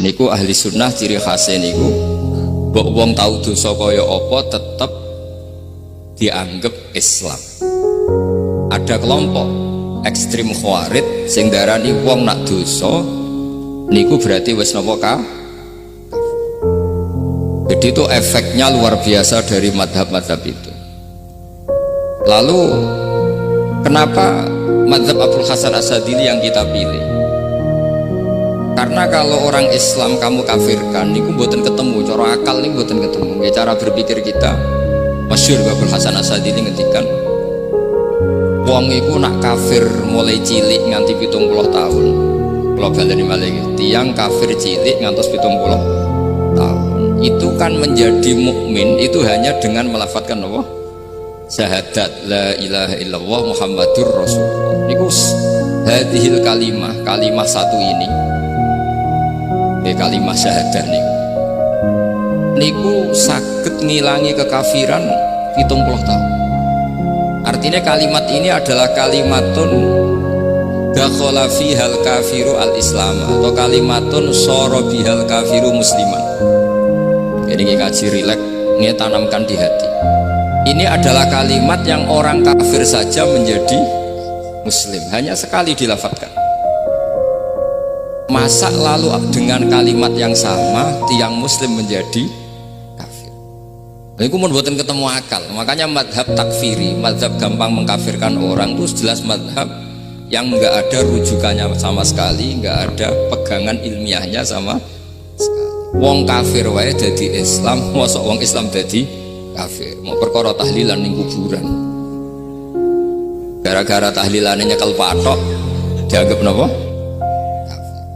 Niku ahli sunnah ciri khasnya niku mbok wong tau dosa kaya apa tetep dianggap Islam. Ada kelompok ekstrim khawarij sing darani wong nak dosa niku berarti wis napa ka. Jadi itu efeknya luar biasa dari madhab-madhab itu. Lalu kenapa madhab Abul Hasan Asyadzili yang kita pilih? Karena kalau orang Islam kamu kafirkan niku mboten ketemu, cara akal niku mboten ketemu. Ya, cara berpikir kita masyhur Abul Hasan Asyadzili ngendikan wong iku nak kafir mulai cilik nganti 70 tahun. Kula baleni malih tiyang kafir cilik ngantos 70 tahun. Itu kan menjadi mukmin itu hanya dengan melafadzkan apa? Syahadat la ilaha illallah Muhammadur Rasulullah. Niku hadhil kalimah satu ini. Kalimah syahadah niku saged ngilangi kekafiran 70 tahun. Artinya kalimat ini adalah kalimatun dakhala fihal kafiru al-islam atau kalimatun sara bihal kafiru musliman. Jadi ngaji rileks ini tanamkan di hati. Ini adalah kalimat yang orang kafir saja menjadi muslim, hanya sekali dilafadzkan. Masa lalu dengan kalimat yang sama tiang muslim menjadi kafir. Nah, itu membuatkan ketemu akal. Makanya madhab takfiri, madhab gampang mengkafirkan orang itu jelas madhab yang enggak ada rujukannya sama sekali, enggak ada pegangan ilmiahnya sama sekali. Wong kafir wae dadi Islam, mosok wong Islam dadi kafir. Mau perkara tahlilan ning kuburan. Gara-gara tahlilane nyekel patok dianggap napa?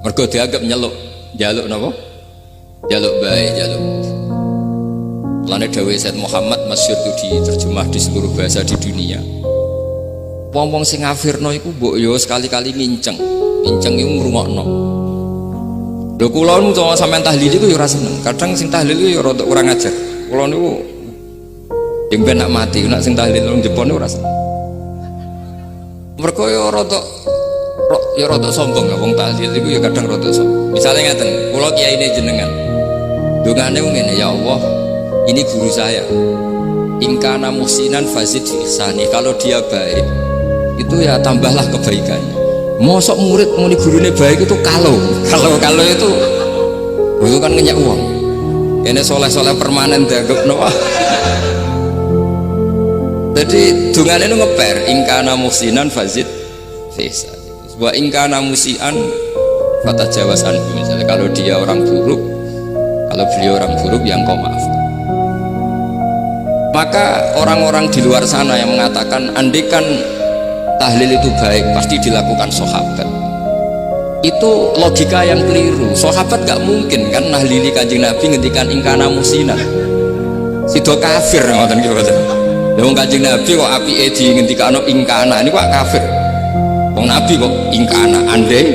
Mergo dianggap jaluk napa? Jaluk baik, jaluk. Lane dawuh Said Muhammad masyhur itu diterjemah di seluruh bahasa di dunia. Wong-wong sing ngafirno iku mbok yo sekali-kali nginceng iku ngrungokno. Lho kula nu sampean tahlil iku yo ora seneng. Kadang sing tahlil iku yo rada kurang ajar. Kula niku ben nak mati, nak sing tahlil wong Jepang ora seneng. Mergo yo rada sombong ya wong tahlil iku ya kadang rada sombong. Misalnya ngaten, kula kiyaine jenengan. Dongane ngene, ya Allah, ini guru saya. Ingkana muhsinan fazid ihsani. Kalau dia baik, itu ya tambahlah kebaikannya. Mosok murid muni gurune baik itu kalau itu kan ngenyak uang. Ini soleh-soleh permanen dianggap nopo. Jadi dongane itu ngeper, ingkana muhsinan fazid ihsani. Wa ingkana musian fatajawaz anhu. Misalnya kalau dia orang buruk, kalau beliau orang buruk yang kau maafkan. Maka orang-orang di luar sana yang mengatakan andikan tahlil itu baik pasti dilakukan sahabat, itu logika yang keliru. Sahabat gak mungkin kan nahlili Kanjeng Nabi ngendikan ingkana musinan. Sido kafir ngoten ki mboten. Lha wong Kanjeng Nabi kok apike di ngendikano ingkana ini kok kafir. Wong Nabi kok ingkana andai.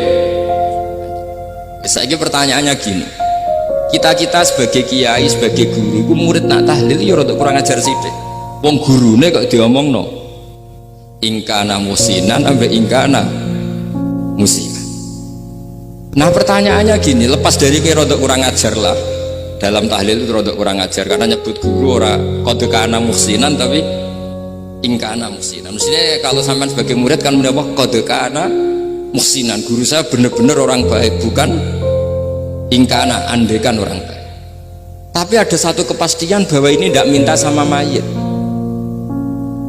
Saiki pertanyaannya gini, kita sebagai kiai, sebagai guru ku murid nak tahlil ya rada kurang ajar sithik. Wong gurune kok diomongno ingkana musinan ambek ingkana musian. Nah pertanyaannya gini, lepas dari kira rada kurang ajar lah dalam tahlil itu rada kurang ajar karena nyebut guru ora qad kana musinan tapi ingkana musinan. Maksudnya kalau sampai sebagai murid kan mendapat kode kana musinan, guru saya benar-benar orang baik, bukan ingkana andekan orang baik. Tapi ada satu kepastian bahwa ini tidak minta sama mayit.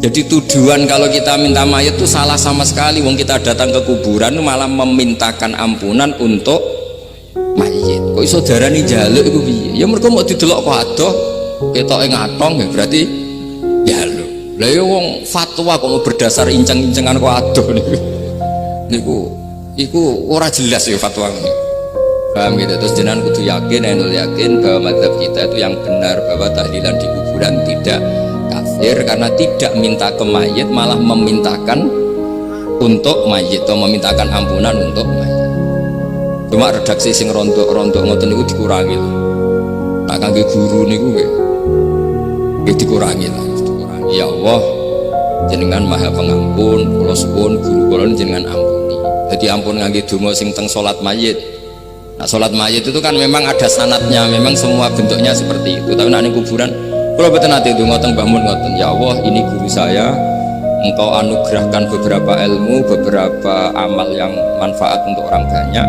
Jadi tujuan kalau kita minta mayit itu salah sama sekali. Wong kita datang ke kuburan malah memintakan ampunan untuk mayit. Kok iso darani njaluk iku piye? Ya mergo mau didelok kok adoh ketoke ngatong ya berarti njaluk. Lah ya wong fatwa kok mau berdasar inceng-incengan kok adoh niku ora jelas ya fatwa ini. Paham gitu? Terus jenengan kudu yakin, yakin bahwa mazhab kita itu yang benar, bahwa tahlilan di kuburan tidak kafir karena tidak minta ke mayit, malah memintakan untuk mayit atau memintakan ampunan untuk mayit. Cuma redaksi sing rontok ngoten niku dikurangi. Nah kangge guru niku nggih dikurangi lah. Ya Allah, jenengan maha pengampun, kula suwun guru kula jenengan ampuni. Jadi ampun ngangge donga sing teng salat mayit. Nah, sholat mayit itu kan memang ada sanatnya, memang semua bentuknya seperti itu. Tapi nanti kuburan, kalau betul nanti itu ngotong bangun ngotong, ya Allah ini guru saya, engkau anugerahkan beberapa ilmu, beberapa amal yang manfaat untuk orang banyak.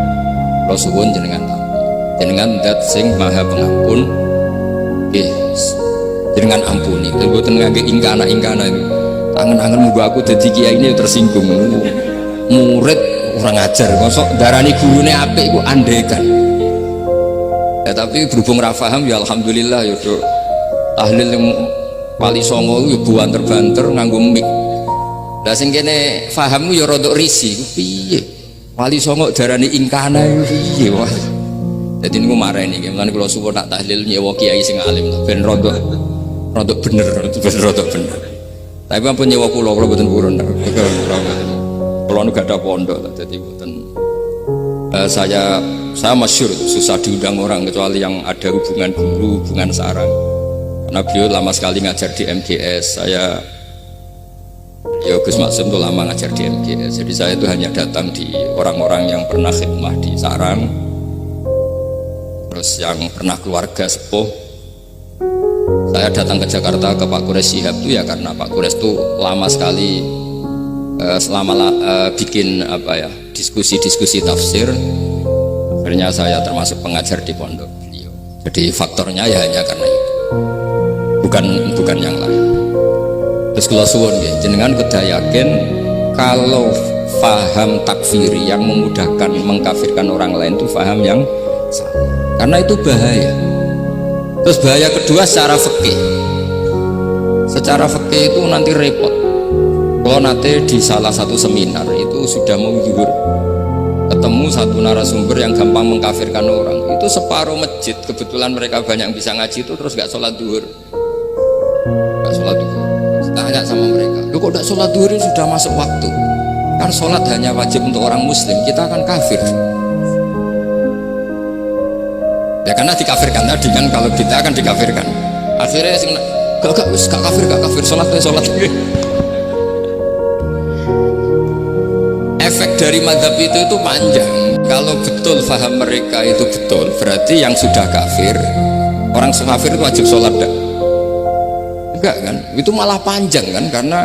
Kalau suwun jenengan dat sing maha pengampun, jenengan ampuni. Dan buat ngake ingkana itu, tangan-tangan muka aku jadi kiai ini tersinggung. Murid orang ajar, kosok darani gurunya apik, aku andekan. Ya tapi berhubung rafaham ya alhamdulillah ya do. Tahlil yang wali songo ya banter-banter nganggo mic. Lah sing kene fahammu ya rodok risi, piye? Wali songo darani ingkana piye wah. Dadi niku mareni iki, mulane kula suwun nak tahlil nyewa kiai sing alim lah ben rodok bener, ben rodok bener. Tapi ampun nyewa kula mboten purun. Kalau nu gak ada pondok, jadi bukan saya masyhur susah diundang orang kecuali yang ada hubungan guru, hubungan sarang. Karena beliau lama sekali ngajar di MGS. Saya, ya Gus Maksum itu lama ngajar di MGS. Jadi saya itu hanya datang di orang-orang yang pernah khidmah di sarang, terus yang pernah keluarga sepuh. Saya datang ke Jakarta ke Pak Kures Shihab itu ya karena Pak Kures itu lama sekali selama bikin diskusi tafsir, akhirnya saya termasuk pengajar di pondok beliau. Jadi faktornya ya hanya karena itu, bukan yang lain. Terus kalau suwun jenengan kedah yakin kalau faham takfiri yang memudahkan mengkafirkan orang lain itu faham yang salah, karena itu bahaya. Terus bahaya kedua secara fikih itu nanti repot. Kalau nanti di salah satu seminar itu sudah mau zuhur, ketemu satu narasumber yang gampang mengkafirkan orang, itu separuh masjid kebetulan mereka banyak yang bisa ngaji itu terus gak sholat zuhur. Tanya sama mereka, lu kok gak sholat zuhur, ini sudah masuk waktu, kan sholat hanya wajib untuk orang muslim, kita akan kafir. Ya karena dikafirkan tadi kan, kalau kita akan dikafirkan. Akhirnya gak kafir, sholat. Efek dari mazhab itu panjang. Kalau betul faham mereka itu betul, berarti yang sudah kafir, orang kafir itu wajib sholat dah. Enggak kan? Itu malah panjang kan, karena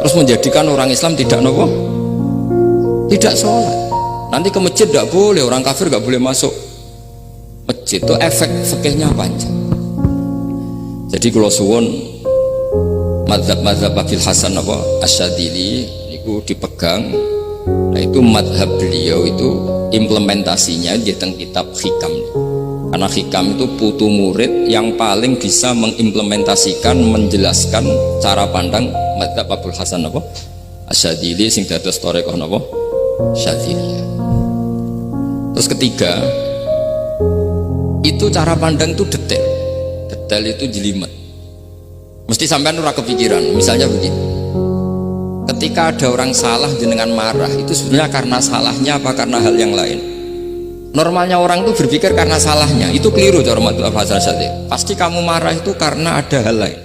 terus menjadikan orang Islam tidak tidak sholat. Nanti ke masjid tidak boleh, orang kafir nggak boleh masuk masjid. Itu efek fikihnya panjang. Jadi kalau suwon mazhab Abil Hasan Asyadzili itu dipegang. Nah itu madhab beliau itu implementasinya di teng kitab Hikam. Karena Hikam itu putu murid yang paling bisa mengimplementasikan, menjelaskan cara pandang madhab Abul Hasan Asyadzili sing dados thariqah Syadziliyah. Terus ketiga, itu cara pandang itu detail itu jelimet. Mesti sampean ora kepikiran. Misalnya begini. Ketika ada orang salah jenengan marah, itu sebenarnya karena salahnya apa karena hal yang lain? Normalnya orang itu berpikir karena salahnya, itu keliru cara madhab Hasan Asyadzili. Pasti kamu marah itu karena ada hal lain.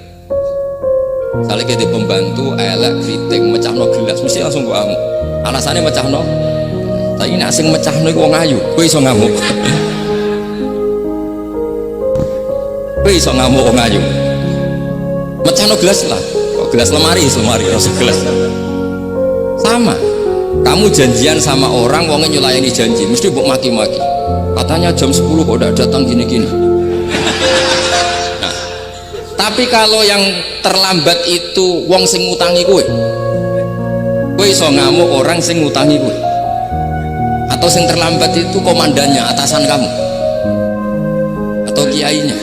Misalnya kita pembantu elek kritik mecahno gelas, mesti langsung gua ngamuk. Alasannya mecahno, tapi ini asing mecahno itu wong ayu, kowe iso ngamuk. Kowe iso ngamuk wong ayu. Mecahno gelas lah, kok gelas lemari rasa gelas. Sama, kamu janjian sama orang, wongnya nyulayani janji, mesti mbok maki-maki. Katanya jam 10 kok udah datang gini-gini. Nah, tapi kalau yang terlambat itu wong sing ngutangi kowe iso ngamuk orang sing ngutangi kowe. Atau sing terlambat itu komandannya, atasan kamu. Atau kiainya.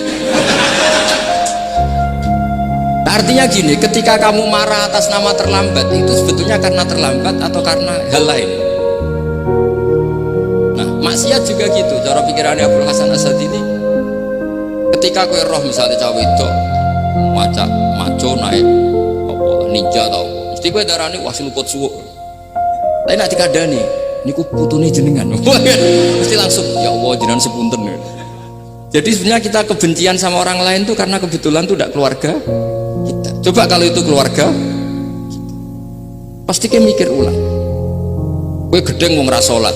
Artinya gini, ketika kamu marah atas nama terlambat itu sebetulnya karena terlambat atau karena hal lain. Nah, maksiat juga gitu. Cara pikirannya Abul Hasan Asyadzili, ketika kowe roh misalnya cawe itu maco naik ninja tau, mesti kowe darani wah luput suwuk. Tapi nak dikandani, niku putune jenengan. Mesti langsung ya Allah jenengan sepunten. Jadi sebenarnya kita kebencian sama orang lain tuh karena kebetulan tuh tidak keluarga kita. Coba kalau itu keluarga, pasti kayak mikir ulang. Gue gedeng mau ngerasolat,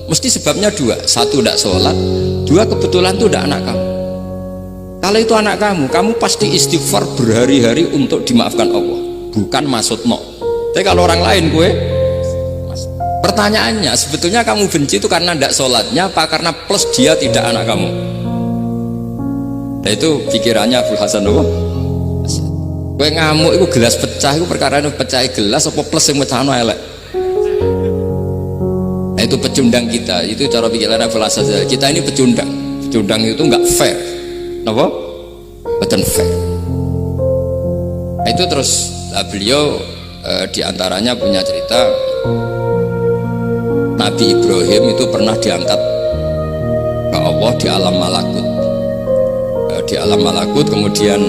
mesti sebabnya dua. Satu tidak sholat, dua kebetulan itu tidak anak kamu. Kalau itu anak kamu, kamu pasti istighfar berhari-hari untuk dimaafkan Allah, bukan maksud no. Tapi kalau orang lain gue, pertanyaannya sebetulnya kamu benci itu karena tidak sholatnya apa karena plus dia tidak anak kamu? Nah itu pikirannya Abu Hasan apa? Gue ngamuk itu gelas pecah, itu perkara itu pecah gelas apa plus yang pecah elek. Nah itu pecundang kita, itu cara pikiran Abu Hasan. Kita ini pecundang, pecundang itu nggak fair, apa? Betul fair. Nah itu terus beliau diantaranya punya cerita Nabi Ibrahim itu pernah diangkat ke Allah di alam malakut. Di alam malakut kemudian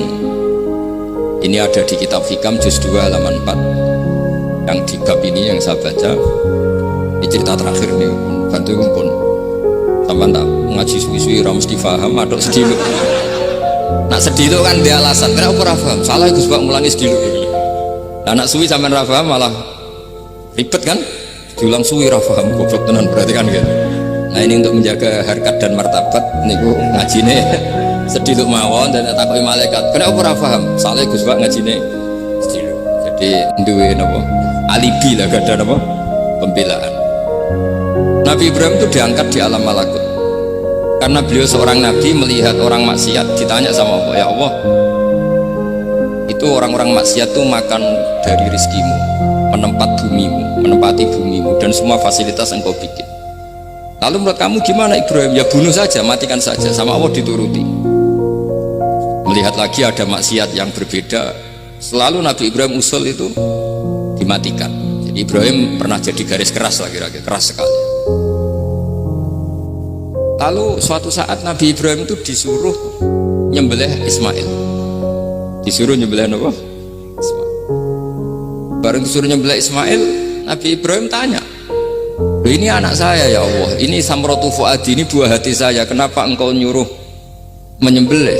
ini ada di kitab Hikam juz 2 halaman 4 yang di bab ini yang saya baca ini cerita terakhir nih bantu pun sampai tak ngaji suwi-suwi ramus difaham atau sedih nak sedih itu kan dia alasan kenapa aku rafaham salah itu sebab ngulangi sedih nah, anak suwi sampai rafaham malah ribet kan diulang suwi rafaham goblok tenan berarti kan gitu. Nah ini untuk menjaga harkat dan martabat niku ngajine sedih untuk mawon dan takoki malaikat kenapa ora paham salah Gus Pak ngajine sedih jadi duwe napa alibi lah gak ada napa pembelaan. Nabi Ibrahim itu diangkat di alam malakut karena beliau seorang nabi melihat orang maksiat ditanya sama Allah ya Allah itu orang-orang maksiat tuh makan dari rizkimu menempati bumimu dan semua fasilitas yang kau bikin lalu menurut kamu gimana Ibrahim ya bunuh saja matikan saja sama Allah dituruti. Melihat lagi ada maksiat yang berbeda selalu Nabi Ibrahim usul itu dimatikan. Jadi Ibrahim pernah jadi garis keras lah kira-kira keras sekali. Lalu suatu saat Nabi Ibrahim itu disuruh nyembelih Ismail. Disuruh nyembelih apa? Ismail. Baru disuruh nyembelih Ismail Nabi Ibrahim tanya ini anak saya ya Allah ini samratu fuadi ini buah hati saya kenapa engkau nyuruh menyembelih?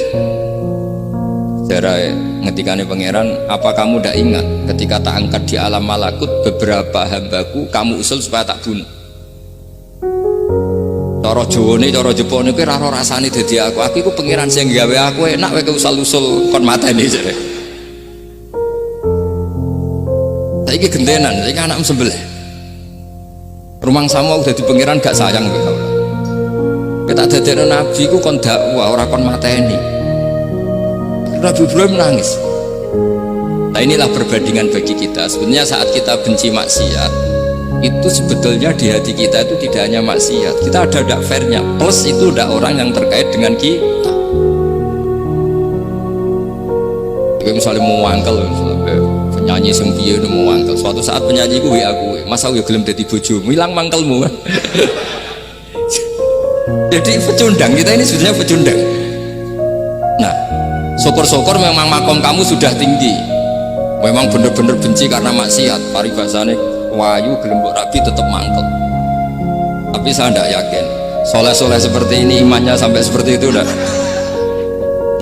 Sejarah ngetikane pangeran apa kamu tidak ingat ketika tak angkat di alam malakut beberapa hambaku kamu usul supaya tak bunuh cara Jawane cara Jepone kuwi ora rasane dadi aku iku pangeran sing gawe aku enak kowe usul-usul kon mateni jare saiki gentenan saiki anak sembelih rumang sama dadi pangeran gak sayang kowe kowe tak dadekno nabi ku kon dakwah ora kon mateni. Nabi Ibrahim nangis. Nah inilah perbandingan bagi kita. Sebenarnya saat kita benci maksiat itu sebetulnya di hati kita itu tidak hanya maksiat. Kita ada tidak fairnya. Plus itu ada orang yang terkait dengan kita. Kayak misalnya mau wangkel, penyanyi sembilan mau wangkel. Suatu saat penyanyi gue aku, masa gue gelem jadi bojomu, hilang mangkelmu. Jadi pecundang kita ini sebenarnya pecundang. Nah. Syukur-syukur memang makom kamu sudah tinggi memang bener-bener benci karena maksiat paribasane wayu gelembok rabi tetap mangkel tapi saya tidak yakin soleh-soleh seperti ini imannya sampai seperti itu tidak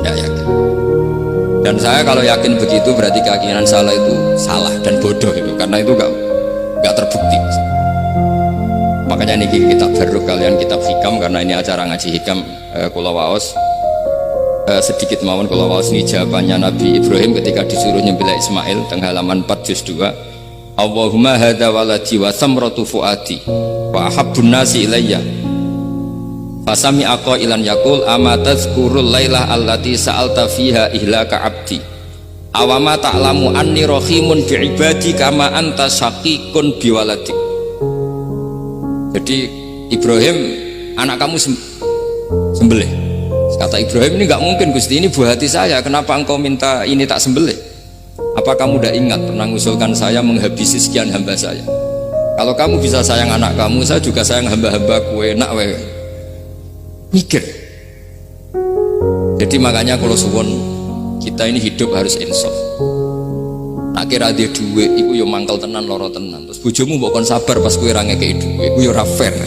yakin dan saya kalau yakin begitu berarti keyakinan salah itu salah dan bodoh itu karena itu gak terbukti makanya ini kitab baru kalian kitab hikam karena ini acara ngaji hikam kula waos sedikit mawon kalau waos ini jawabannya Nabi Ibrahim ketika disuruh nyembelih Ismail tengah halaman 4 juz 2 Allahumma hadza waladi wa samratu fuadi wa ahabbun nasi ilayya fasami aqailan yaqul ama tazkurul lailah allati sa'alta fiha ihlaka abdi awama ta'lamu anni rahimun bi ibadi kama anta syaqiqun bi waladik. Jadi Ibrahim anak kamu sembelih. Kata Ibrahim ini nggak mungkin Gusti ini buah hati saya kenapa engkau minta ini tak sembelih apa kamu udah ingat pernah mengusulkan saya menghabisi sekian hamba saya kalau kamu bisa sayang anak kamu saya juga sayang hamba-hamba kue enak we mikir jadi makanya kalau suwon kita ini hidup harus insaf nak kira dia duit iku yo mangkel tenan loro tenan terus bojomu mbok kon sabar pas kue ra ngekeki duit iku yo ora fair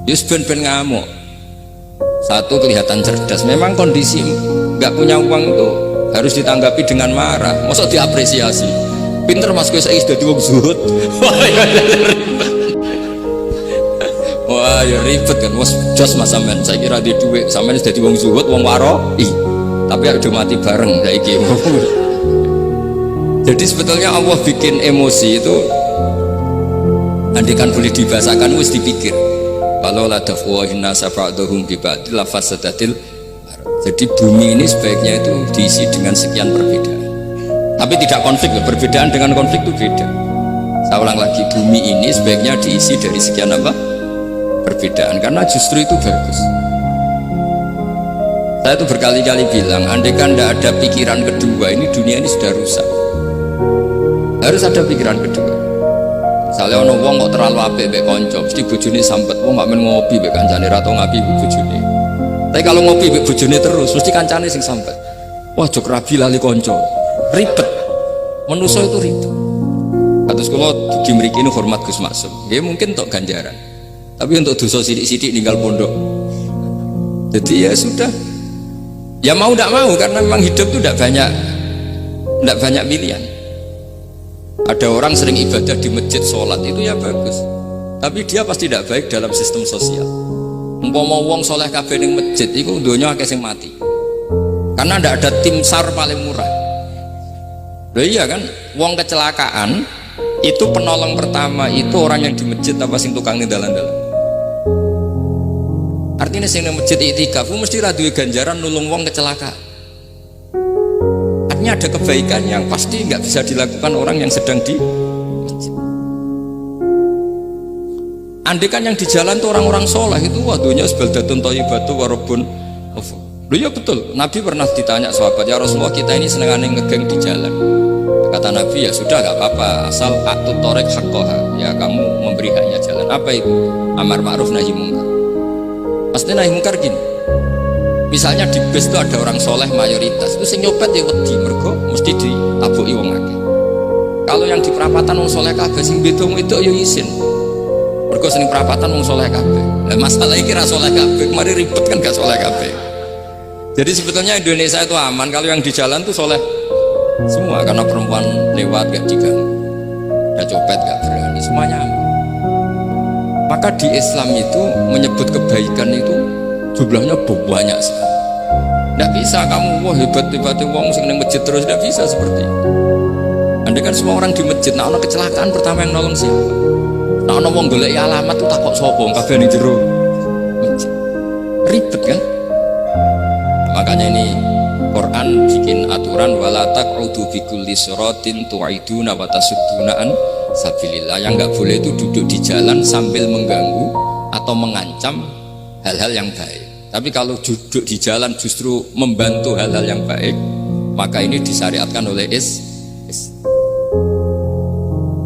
wis ben-ben ngamuk. Satu kelihatan cerdas memang kondisi nggak punya uang itu harus ditanggapi dengan marah masa diapresiasi pinter mas gue saya sudah dua zuhud lah ya ribet kan, was jos mas sampean. Saya kira di duit sampean sudah di wong zuhud, wong waro, tapi udah mati bareng saya kira. Jadi sebetulnya Allah bikin emosi itu, andikan boleh dibahasakan, wis dipikir. Kalau la dafwahin nasa ba'dhum bi ba'dil lafasadatil. Jadi bumi ini sebaiknya itu diisi dengan sekian perbedaan. Tapi tidak konflik, perbedaan dengan konflik itu beda. Saya ulang lagi, bumi ini sebaiknya diisi dari sekian apa? Perbedaan, karena justru itu bagus. Saya itu berkali-kali bilang, andaikan tidak ada pikiran kedua, ini dunia ini sudah rusak. Harus ada pikiran kedua. Misalnya ono wong kok terlalu apik mbek kanca, mesti bojone sampet, wong gak men ngopi mbek kancane ra tau ngapi mbek bojone. Tapi kalau ngopi mbek bojone terus, mesti kancane sing sampet. Wah, jok rabi lali kanca. Ribet. Manusa itu ribet. Kados kula dugi mriki ini hormat Gus Maksum. Nggih mungkin tok ganjaran. Tapi untuk dosa sidik-sidik ninggal pondok. Jadi ya sudah. Ya mau tidak mau, karena memang hidup itu tidak banyak pilihan. Ada orang sering ibadah di masjid, sholat itu ya bagus, tapi dia pasti tidak baik dalam sistem sosial. Umpama wong soleh kabeh ning masjid itu donya akeh sing mati, karena tidak ada tim SAR paling murah. Loh iya kan, wong kecelakaan itu penolong pertama itu orang yang di masjid apa sing tukang ning dalan-dalan. Artinya sing ning masjid iktikaf mesti ra duwe ganjaran nulung wong kecelakaan. Artinya ada kebaikan yang pasti nggak bisa dilakukan orang yang sedang di masjid. Andaikan yang di jalan itu orang-orang soleh itu waduhnya sebaldatun thayyibatu warabun. Loh ya betul, Nabi pernah ditanya sahabat, ya Rasulullah kita ini senengane ngegeng di jalan. Kata Nabi, ya sudah gak apa-apa, asal atut torek haqqoha, ya kamu memberi haknya jalan. Apa itu? Amar ma'ruf nahi mungkar. Pasti nahi mungkar gini, misalnya di bus itu ada orang soleh mayoritas, itu sing nyopet ya wedi, mergo mesti ditabuki wong akeh. Kalau yang di perapatan wong soleh kabeh, sing beda itu ya isin, mergo sing perapatan wong soleh kabeh. Nah masalah ini ra soleh kabeh, kemarin ribet kan gak soleh kabeh. Jadi sebetulnya Indonesia itu aman kalau yang di jalan tuh soleh semua, karena perempuan lewat gak diganggu, ada copet gak berani, semuanya aman. Maka di Islam itu menyebut kebaikan itu jumlahnya banyak sekali. Tidak bisa kamu wah hebat-hebatnya wong sing nang masjid terus, tidak bisa seperti itu. Andai kan semua orang di masjid, nah ono kecelakaan pertama yang nolong siapa? Nah ono wong golek alamat tuh takok sapa kabeh ning jero masjid. Ribet kan? Makanya ini Quran bikin aturan wala taq'udu bi kulli siratin tu'iduna wa tasudduna an sabilillah. Yang enggak boleh itu duduk di jalan sambil mengganggu atau mengancam hal-hal yang baik. Tapi kalau duduk di jalan justru membantu hal-hal yang baik, maka ini disyariatkan oleh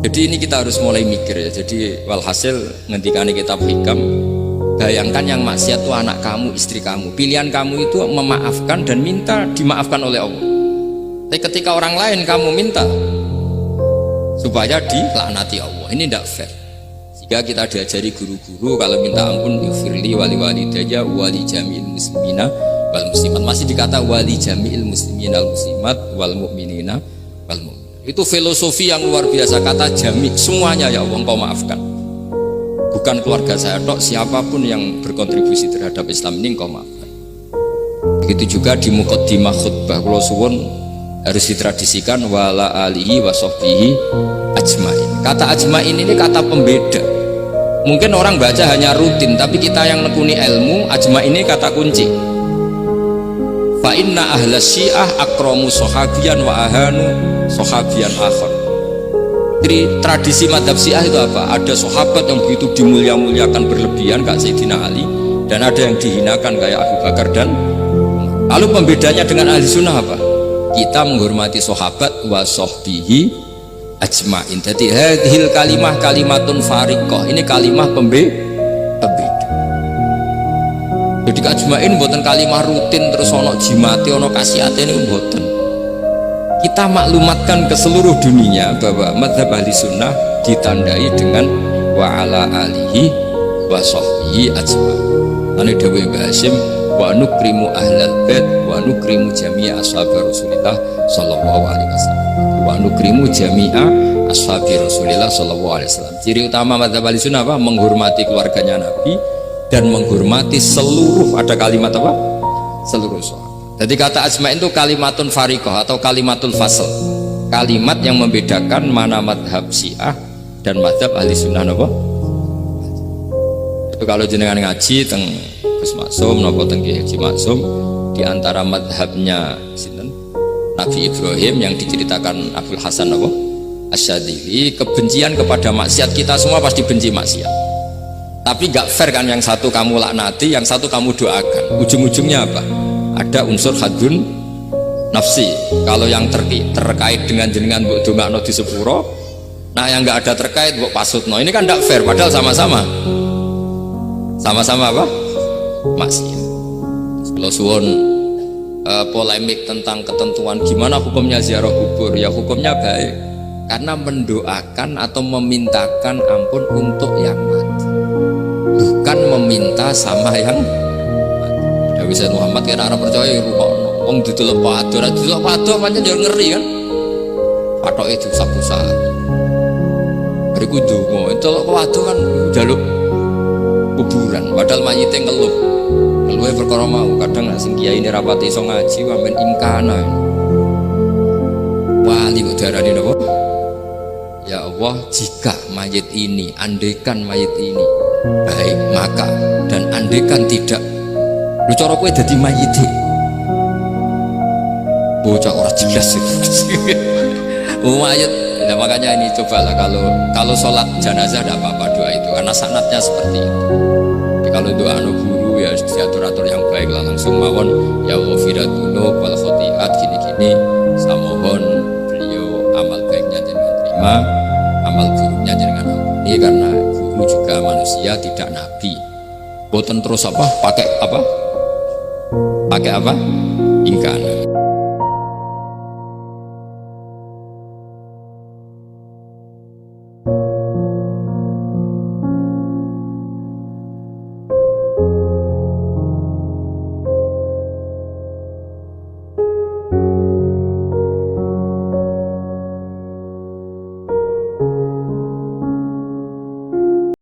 Jadi ini kita harus mulai mikir ya. Jadi walhasil ngendikane kitab hikam, bayangkan yang maksiat itu anak kamu, istri kamu. Pilihan kamu itu memaafkan dan minta dimaafkan oleh Allah. Tapi ketika orang lain kamu minta supaya dilaknati Allah, ini tidak fair. Jika kita diajari guru-guru kalau minta ampun ighfirli wali walidayya wali jami'il muslimina wal muslimat, masih dikata wali jami'il muslimina wal muslimat wal mu'minina wal mu'min. Itu filosofi yang luar biasa, kata jami' semuanya ya Allah engkau maafkan. Bukan keluarga saya tok, siapapun yang berkontribusi terhadap Islam ini engkau maafkan. Begitu juga di muqaddimah khutbah kula suwun harus ditradisikan wala alihi wa sahbihi ajmain. Kata ajmain ini kata pembeda. Mungkin orang baca hanya rutin, tapi kita yang nekuni ilmu, ajmain ini kata kunci. Fa inna ahla syiah akramu sahabiyan wa ahanu sahabiyan akhar. Jadi tradisi madhab syiah itu apa? Ada sahabat yang begitu dimulia-muliakan berlebihan kayak Sayyidina Ali, dan ada yang dihinakan kayak Abu Bakar dan lalu pembedanya dengan ahli sunnah apa? Kita menghormati sahabat wa sahbihi ajmain. Jadi hadhil kalimah kalimatun fariqah, ini kalimah pembeda. Jadi ajmain buatan kalimah rutin terus ono jimati ono kasiate ini buatan. Kita maklumatkan ke seluruh dunia bahwa madhab ahli sunnah ditandai dengan wa ala alihi wa sahbihi ajmain. Ane dawe Mbah Hasyim wa nukrimu ahlal bait wa nukrimu jami'a ashab Rasulillah sallallahu alaihi wasallam. Wa nukrimu jami'a ashab Rasulillah sallallahu alaihi wasallam. Ciri utama mazhab Ahlussunnah apa? Menghormati keluarganya Nabi, dan menghormati seluruh, ada kalimat apa? Seluruh sahabat. Jadi kata ajma'in itu kalimatun fariqah atau kalimatul fasl, kalimat yang membedakan mana madhab Syiah dan madhab ahli sunnah apa? Itu kalau jenengan ngaji teng Gus Maksum napa teng Haji Maksum, di antara madhabnya sinten Nabi Ibrahim yang diceritakan Abdul Hasan apa? Asyadili, kebencian kepada maksiat, kita semua pasti benci maksiat, tapi gak fair kan, yang satu kamu laknati, yang satu kamu doakan, ujung-ujungnya apa? Ada unsur hadun nafsi. Kalau yang terkait dengan jenengan mbok dongakno di sepuro, nah yang nggak ada terkait mbok pasutno, ini kan gak fair, padahal sama-sama apa? Maksiat. Kalau suwon polemik tentang ketentuan gimana hukumnya ziarah kubur, ya hukumnya baik, karena mendoakan atau memintakan ampun untuk yang mati, bukan meminta sama yang mati. Nabi Sayyid Muhammad kira orang percaya rumah wong didelok padha, ora didelok padha pancen yo ngeri kan. Patoke diusap-usap. Bariku ndonga, delok padha kan njaluk kuburan, padahal mayite ngeluh. Ngeluhe perkara mau, kadang nek sing kiai ini rapati iso ngaji wamen imkana. Wali kok diarani napa? Ya Allah, jika mayit ini, andekan mayit ini baik, maka, dan andekan tidak, lu cara kowe dadi mayit bocah ora jelas mayit. Nah, makanya ini cobalah kalau sholat jenazah tidak apa-apa doa itu, karena sanatnya seperti itu. Jadi kalau doa guru ya diatur-atur yang baik lah, langsung mawon ya wafiratunu wal khotiat gini-gini, samohon beliau amal baiknya jangan terima, amal buruknya jangan ampuni, karena guru juga manusia tidak nabi. Boten terus apa pakai apa ingkana.